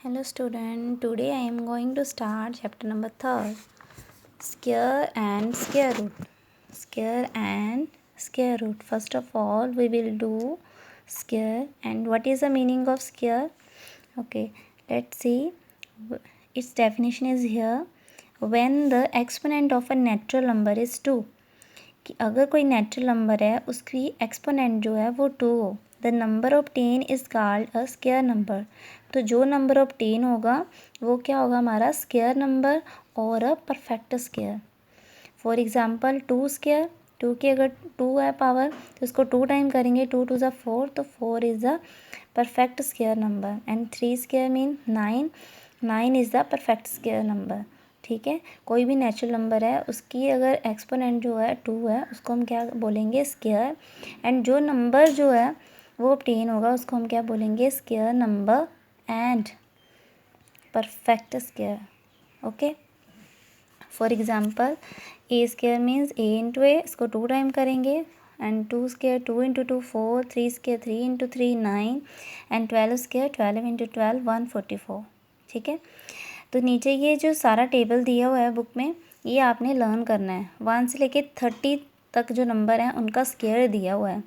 Hello student, today I am going to start chapter number 3, square and square root. Square and square root. First of all, we will do square. And what is the meaning of square? Okay, let's see. Its definition is here. When the exponent of a natural number is 2. कि अगर कोई natural number है उसकी exponent जो है वो 2 हो, the number of 10 is called a square number. तो जो नंबर ऑफ 10 होगा वो क्या होगा, हमारा स्क्वायर नंबर और अ perfect square. For example 2 square, 2 की अगर 2 है पावर तो इसको 2 टाइम करेंगे, 2 2 ज़ा 4, तो 4 is the perfect square number. And 3 square mean 9, 9 is the perfect square number. ठीक है, कोई भी नेचुरल नंबर है उसकी अगर एक्सपोनेंट जो है 2 है उसको हम क्या बोलेंगे, स्क्वायर. एंड जो नंबर जो है वो ऑब्टेन होगा उसको हम क्या बोलेंगे, square number and perfect square. Okay, for example A square means A into A, इसको 2 टाइम करेंगे. And 2 square 2 into 2 4, 3 square 3 into 3 9, and 12 square 12 into 12 144. ठीक है, तो नीचे ये जो सारा टेबल दिया हुआ है बुक में, ये आपने लर्न करना है. 1 से लेके 30 तक जो नंबर हैं उनका स्क्वायर दिया हुआ है.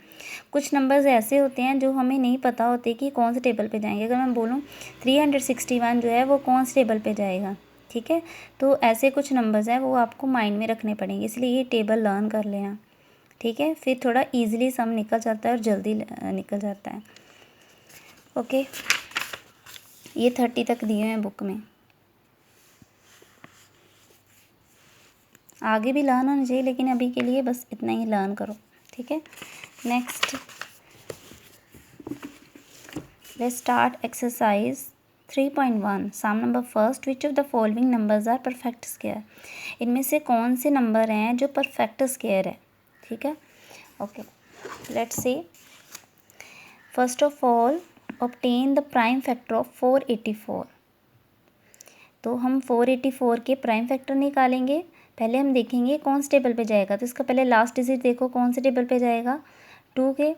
कुछ नंबर्स ऐसे होते हैं जो हमें नहीं पता होते कि कौन से टेबल पे जाएंगे. अगर मैं बोलूँ 361 जो है वो कौन से टेबल पे जाएगा. ठीक है, तो ऐसे कुछ नंबर्स हैं वो आपको माइंड में रखने पड़ेंगे, इसलिए ये टेबल लर्न कर लेना. ठीक है, फिर थोड़ा ईजिली सम निकल जाता है और जल्दी निकल जाता है. ओके, ये 30 तक दिए हैं बुक में, आगे भी लर्न होना चाहिए लेकिन अभी के लिए बस इतना ही लर्न करो. ठीक है, next let's start exercise 3.1. Sum number first, which of the following numbers are perfect square. इनमें से कौन से नंबर हैं जो परफेक्ट स्क्वायर है. ठीक है, okay, let's see. First of all, obtain the prime factor of 484. तो हम 484 के प्राइम फैक्टर निकालेंगे. पहले हम देखेंगे कौन से टेबल पे जाएगा, तो इसका पहले लास्ट डिजिट देखो कौन से टेबल पे जाएगा. 2 के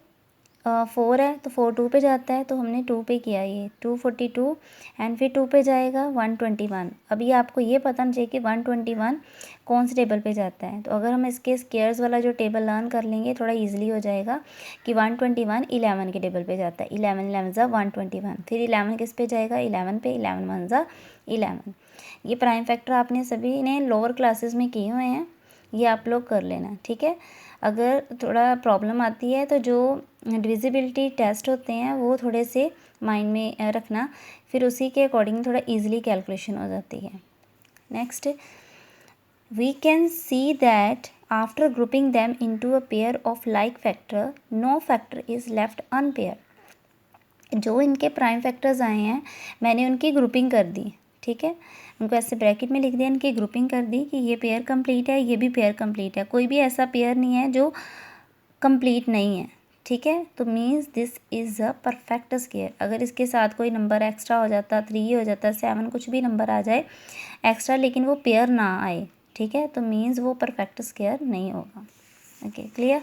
4 है तो 4 2 पे जाता है, तो हमने 2 पे किया, ये 242. एंड फिर 2 पे जाएगा 121. अभी आपको ये पता नहीं चाहिए कि 121 कौन से टेबल पे जाता है. तो अगर हम इसके स्क्वायर्स वाला जो टेबल लर्न कर लेंगे थोड़ा ईजिली हो जाएगा कि 121 11 के टेबल पे जाता है. 11 11 ज़ा 121. फिर 11 किस पे जाएगा, 11 पे. 11 1 ज़ा 11. ये प्राइम फैक्टर आपने सभी ने लोअर क्लासेस में किए हुए हैं, ये आप लोग कर लेना. ठीक है, अगर थोड़ा प्रॉब्लम आती है तो जो डिविजिबिलिटी टेस्ट होते हैं वो थोड़े से माइंड में रखना, फिर उसी के अकॉर्डिंग थोड़ा इजीली कैलकुलेशन हो जाती है. Next, we can see that after grouping them into a pair of like factor, no factor is left unpair. जो इनके प्राइम फैक्टर्स आए हैं मैंने उनकी ग्रुपिंग कर दी. ठीक है, उनको ऐसे ब्रैकेट में लिख दिया, इनकी ग्रुपिंग कर दी कि ये पेयर कंप्लीट है, ये भी पेयर कंप्लीट है. कोई भी ऐसा पेयर नहीं है जो कंप्लीट नहीं है. ठीक है, तो means this is a perfect square. अगर इसके साथ कोई नंबर एक्स्ट्रा हो जाता, 3 हो जाता, 7, कुछ भी नंबर आ जाए एक्स्ट्रा लेकिन वो पेयर ना आए, ठीक है, तो मीन्स वो परफेक्ट स्क्वायर नहीं होगा. Okay, clear.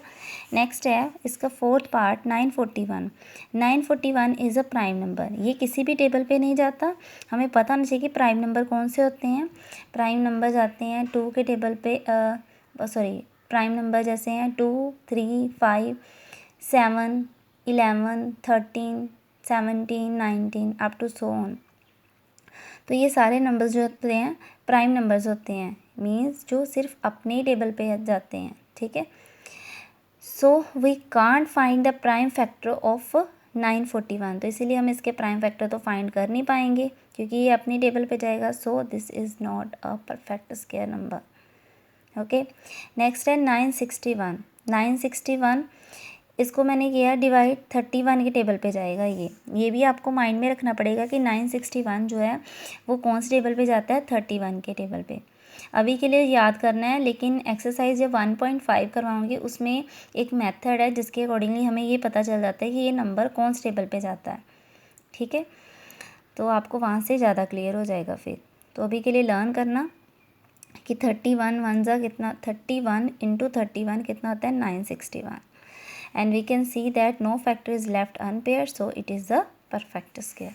नेक्स्ट है इसका fourth part 941. 941 is a prime number. ये किसी भी टेबल पे नहीं जाता. हमें पता नहीं चाहिए कि प्राइम नंबर कौन से होते हैं. प्राइम नंबर जाते हैं 2 के टेबल पे, प्राइम नंबर जैसे हैं 2 3 5 7 11 13 17 19 अप टू सो ऑन. तो ये सारे नंबर्स जो होते हैं प्राइम नंबर्स होते हैं, मीन्स जो सिर्फ अपने टेबल पे जाते हैं. ठीक है, so we can't find the prime factor of 941. तो इसीलिए हम इसके प्राइम फैक्टर तो फाइंड कर नहीं पाएंगे क्योंकि ये अपनी टेबल पे जाएगा. So this is not a perfect square number. Okay, next है 961. 961 इसको मैंने किया डिवाइड, 31 के टेबल पे जाएगा. ये भी आपको माइंड में रखना पड़ेगा कि 961 जो है वो कौन से टेबल पे जाता है, 31 के टेबल पे. अभी के लिए याद करना है, लेकिन एक्सरसाइज जब 1.5 करवाऊँगी उसमें एक मेथड है जिसके अकॉर्डिंगली हमें ये पता चल जाता है कि ये नंबर कौन से टेबल पे जाता है. ठीक है, तो आपको वहाँ से ज़्यादा क्लियर हो जाएगा फिर. तो अभी के लिए लर्न करना कि 31 1 ज़ा कितना, 31 इंटू 31 कितना होता है, 961. And we can see that no factor is left unpaired, so it is the perfect square.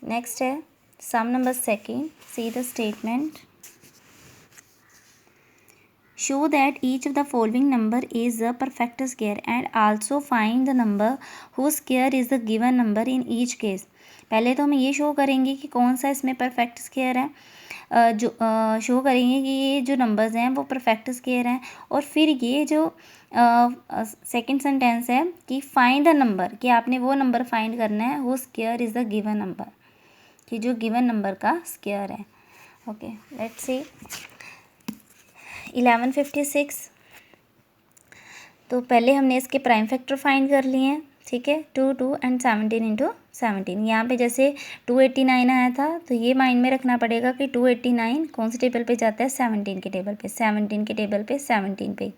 Next है some number second, see the statement, show that each of the following number is a perfect square and also find the number whose square is the given number in each case। पहले तो हम ये show करेंगे कि कौन सा इसमें perfect square है, जो शो करेंगे कि ये जो नंबर्स हैं वो परफेक्ट स्क्वायर हैं, और फिर ये जो सेकंड सेंटेंस है कि फाइंड द नंबर, कि आपने वो नंबर फाइंड करना है वो square is the given number, कि जो गिवन नंबर का स्क्वायर है। Okay, let's see 1156। तो पहले हमने इसके प्राइम फैक्टर फाइंड कर लिए हैं, ठीक है, 2 2 एंड 17 इंटू 17। यहाँ पे जैसे 289 आया था तो ये माइंड में रखना पड़ेगा कि 289 कौन से टेबल पे जाता है, 17 के टेबल पे, 17 के टेबल पे 17 पे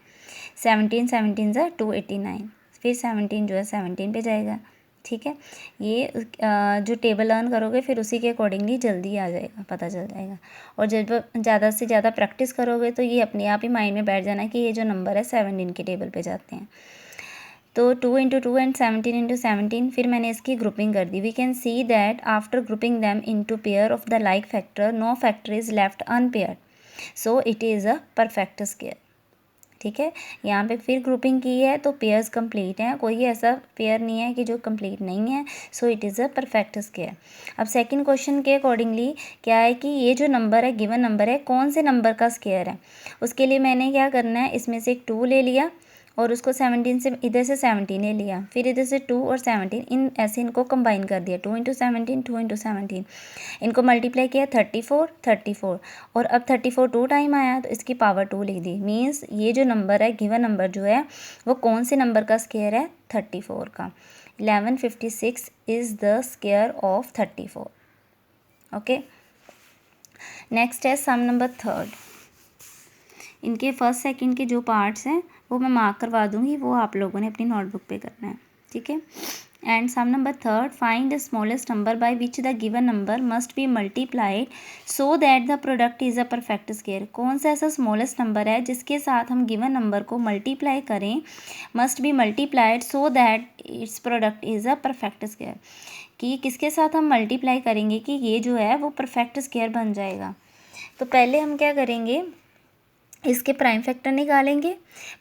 17 17 ज़ा 289, फिर 17 जो है 17 पे जाएगा, ठीक है। ये जो टेबल लर्न करोगे फिर उसी के अकॉर्डिंगली जल्दी आ जाएगा, पता चल जाएगा, और जब ज़्यादा से ज़्यादा प्रैक्टिस करोगे तो ये अपने आप ही माइंड में बैठ जाना कि ये जो नंबर है 17 के टेबल पे जाते हैं। तो 2 इंटू 2 एंड 17 इंटू 17, फिर मैंने इसकी ग्रुपिंग कर दी। We can see that after grouping them into pair of the like factor no factor is left unpaired, so it is a perfect square, ठीक है। यहाँ पे फिर ग्रुपिंग की है तो पेयर्स कंप्लीट हैं, कोई ऐसा पेयर नहीं है कि जो कंप्लीट नहीं है, सो it is a perfect square. अब सेकंड क्वेश्चन के अकॉर्डिंगली क्या है कि ये जो नंबर है, गिवन नंबर है, कौन से नंबर का स्क्वायर है, उसके लिए मैंने क्या करना है, इसमें से एक 2 ले लिया और उसको 17 से इधर से 17 ले लिया, फिर इधर से 2 और 17 इन ऐसे इनको कंबाइन कर दिया, 2 इंटू 17 2 इंटू 17, इनको मल्टीप्लाई किया 34 34, और अब 34 2 टाइम आया तो इसकी पावर 2 लिख दी। मीन्स ये जो नंबर है, गिवन नंबर जो है वो कौन से नंबर का स्क्वायर है, 34 का। 1156 is the square of 34। Okay, next है सम नंबर थर्ड। इनके फर्स्ट सेकंड के जो पार्ट्स हैं वो मैं मार्क करवा दूंगी, वो आप लोगों ने अपनी नोटबुक पे करना है, ठीक है। And sum number third, find the smallest number by which the given number must be multiplied so that the product is a perfect square. कौन सा ऐसा स्मॉलेस्ट नंबर है जिसके साथ हम गिवन नंबर को मल्टीप्लाई करें, must be multiplied so that its product is a perfect square, कि किसके साथ हम मल्टीप्लाई करेंगे कि ये जो है वो परफेक्ट स्क्वायर बन जाएगा। तो पहले हम क्या करेंगे, इसके प्राइम फैक्टर निकालेंगे।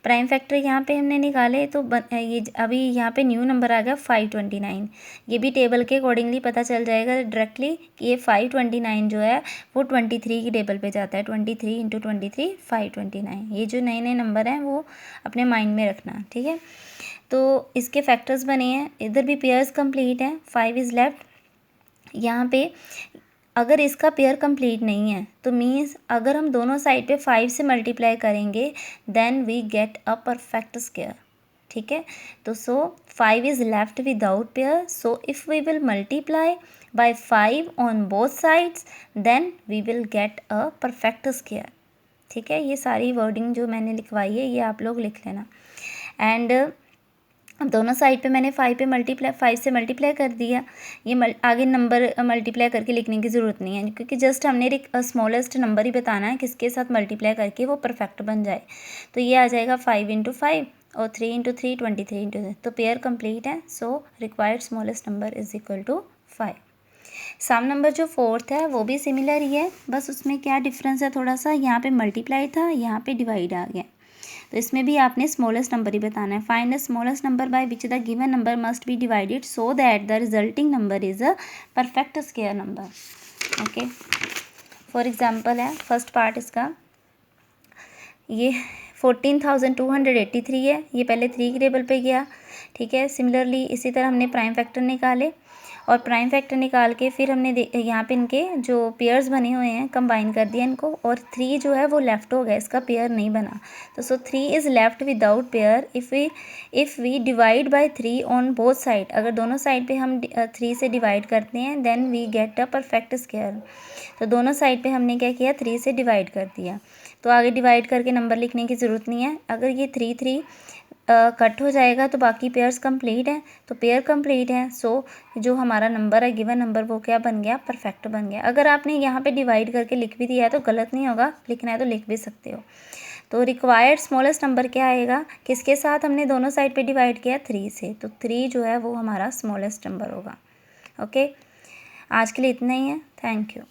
प्राइम फैक्टर यहाँ पे हमने निकाले तो ये अभी यहाँ पे न्यू नंबर आ गया 529। ये भी टेबल के अकॉर्डिंगली पता चल जाएगा डायरेक्टली कि ये 529 जो है वो 23 की टेबल पे जाता है। 23 इंटू 23 529। ये जो नए नए नंबर हैं वो अपने माइंड में रखना, ठीक है। तो इसके फैक्टर्स बने हैं, इधर भी पेयर्स कंप्लीट हैं, 5 इज़ लेफ्ट। यहाँ पे अगर इसका पेयर कंप्लीट नहीं है तो मीन्स अगर हम दोनों साइड पे 5 से मल्टीप्लाई करेंगे then we get a perfect square, ठीक है। तो so 5 is left without pair, so if we will multiply by 5 on both sides then we will get a perfect square, ठीक है। ये सारी वर्डिंग जो मैंने लिखवाई है ये आप लोग लिख लेना। एंड अब दोनों साइड पे मैंने 5 से मल्टीप्लाई कर दिया। ये आगे नंबर मल्टीप्लाई करके लिखने की ज़रूरत नहीं है, क्योंकि जस्ट हमने एक स्मॉलेस्ट नंबर ही बताना है किसके साथ मल्टीप्लाई करके वो परफेक्ट बन जाए। तो ये आ जाएगा 5 इंटू 5 और 3 इंटू 3 23 इंटू 3, तो पेयर कंप्लीट है। So required smallest number is equal to 5। Sum number जो फोर्थ है वो भी सिमिलर ही है, बस उसमें क्या डिफरेंस है, थोड़ा सा यहाँ पे मल्टीप्लाई था, यहाँ पे डिवाइड आ गया। तो इसमें भी आपने स्मॉलेस्ट नंबर ही बताना है। Find the smallest number by which the given number must B divided so that the resulting number is a perfect square number. Okay, for example है फर्स्ट पार्ट इसका, ये 14,283 है, ये पहले 3 के टेबल पे गया, ठीक है। सिमिलरली इसी तरह हमने प्राइम फैक्टर निकाले और प्राइम फैक्टर निकाल के फिर हमने यहाँ पे इनके जो पेयर्स बने हुए हैं कंबाइन कर दिया इनको, और 3 जो है वो लेफ़्ट हो गया, इसका पेयर नहीं बना। तो so 3 is left without pair if we divide by 3 on both side. अगर दोनों साइड पे हम 3 से डिवाइड करते हैं then we get a perfect square. तो दोनों साइड पे हमने क्या किया, 3 से डिवाइड कर दिया। तो आगे डिवाइड करके नंबर लिखने की ज़रूरत नहीं है। अगर ये 3 कट हो जाएगा तो बाकी पेयर्स कंप्लीट हैं, तो पेयर कंप्लीट है। सो जो हमारा नंबर है गिवन नंबर वो क्या बन गया, परफेक्ट बन गया। अगर आपने यहाँ पे डिवाइड करके लिख भी दिया है तो गलत नहीं होगा, लिखना है तो लिख भी सकते हो। तो रिक्वायर्ड स्मॉलेस्ट नंबर क्या आएगा, किसके साथ हमने दोनों साइड पे डिवाइड किया, 3 से, तो 3 जो है वो हमारा स्मॉलेस्ट नंबर होगा। ओके, आज के लिए इतना ही है। Thank you.